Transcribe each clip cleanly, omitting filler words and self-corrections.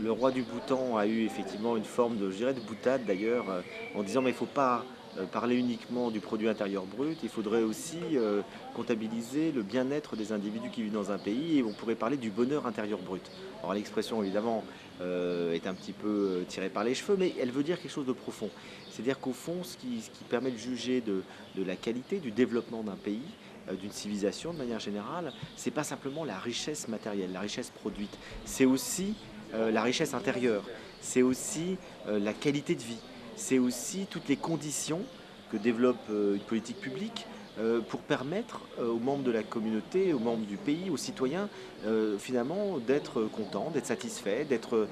Le roi du Bhoutan a eu effectivement une forme de, je dirais, de boutade d'ailleurs, en disant mais il ne faut pas parler uniquement du produit intérieur brut, il faudrait aussi comptabiliser le bien-être des individus qui vivent dans un pays et on pourrait parler du bonheur intérieur brut. Alors l'expression évidemment est un petit peu tirée par les cheveux, mais elle veut dire quelque chose de profond. C'est-à-dire qu'au fond, ce qui permet de juger de la qualité, du développement d'un pays, d'une civilisation de manière générale, c'est pas simplement la richesse matérielle, la richesse produite, c'est aussi la richesse intérieure, c'est aussi la qualité de vie, c'est aussi toutes les conditions que développe une politique publique pour permettre aux membres de la communauté, aux membres du pays, aux citoyens, finalement, d'être contents, d'être satisfaits, d'être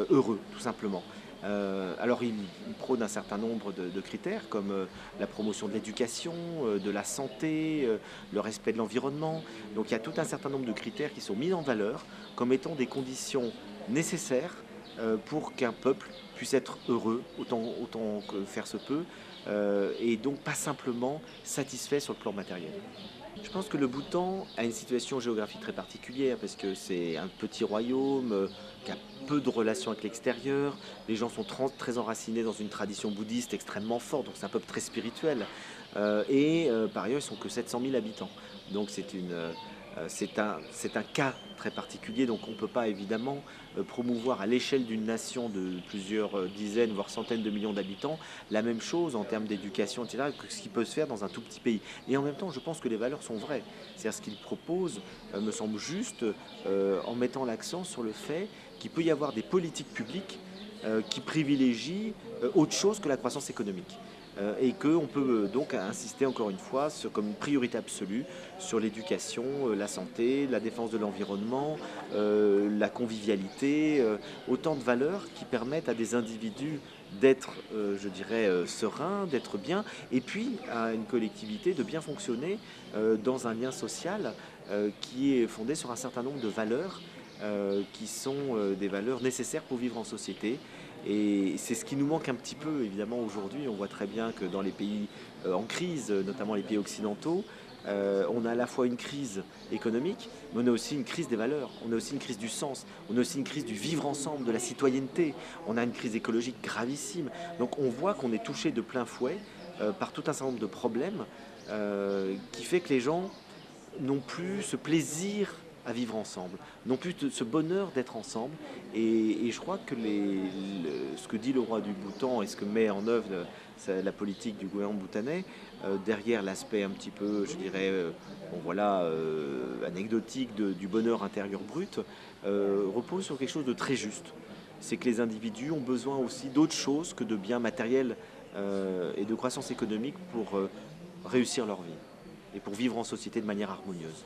heureux, tout simplement. Alors il prône un certain nombre de critères comme la promotion de l'éducation, de la santé, le respect de l'environnement. Donc il y a tout un certain nombre de critères qui sont mis en valeur comme étant des conditions nécessaires pour qu'un peuple puisse être heureux autant que faire se peut et donc pas simplement satisfait sur le plan matériel. Je pense que le Bhoutan a une situation géographique très particulière parce que c'est un petit royaume qui a peu de relations avec l'extérieur. Les gens sont très enracinés dans une tradition bouddhiste extrêmement forte, donc c'est un peuple très spirituel. Par ailleurs, ils sont que 700 000 habitants. Donc c'est un cas très particulier, donc on ne peut pas évidemment promouvoir à l'échelle d'une nation de plusieurs dizaines, voire centaines de millions d'habitants, la même chose en termes d'éducation, etc., que ce qui peut se faire dans un tout petit pays. Et en même temps, je pense que les valeurs sont vraies. C'est-à-dire ce qu'il propose me semble juste en mettant l'accent sur le fait qu'il peut y avoir des politiques publiques qui privilégient autre chose que la croissance économique. Et qu'on peut donc insister encore une fois comme une priorité absolue sur l'éducation, la santé, la défense de l'environnement, la convivialité, autant de valeurs qui permettent à des individus d'être, je dirais, sereins, d'être bien, et puis à une collectivité de bien fonctionner dans un lien social qui est fondé sur un certain nombre de valeurs qui sont des valeurs nécessaires pour vivre en société. Et c'est ce qui nous manque un petit peu, évidemment, aujourd'hui. On voit très bien que dans les pays en crise, notamment les pays occidentaux, on a à la fois une crise économique, mais on a aussi une crise des valeurs, on a aussi une crise du sens, on a aussi une crise du vivre ensemble, de la citoyenneté, on a une crise écologique gravissime. Donc on voit qu'on est touché de plein fouet par tout un certain nombre de problèmes qui fait que les gens n'ont plus ce plaisir à vivre ensemble, n'ont plus ce bonheur d'être ensemble. Et je crois que ce que dit le roi du Bhoutan et ce que met en œuvre la politique du gouvernement bhoutanais, derrière l'aspect un petit peu, je dirais, bon, voilà, anecdotique du bonheur intérieur brut, repose sur quelque chose de très juste. C'est que les individus ont besoin aussi d'autre chose que de biens matériels et de croissance économique pour réussir leur vie et pour vivre en société de manière harmonieuse.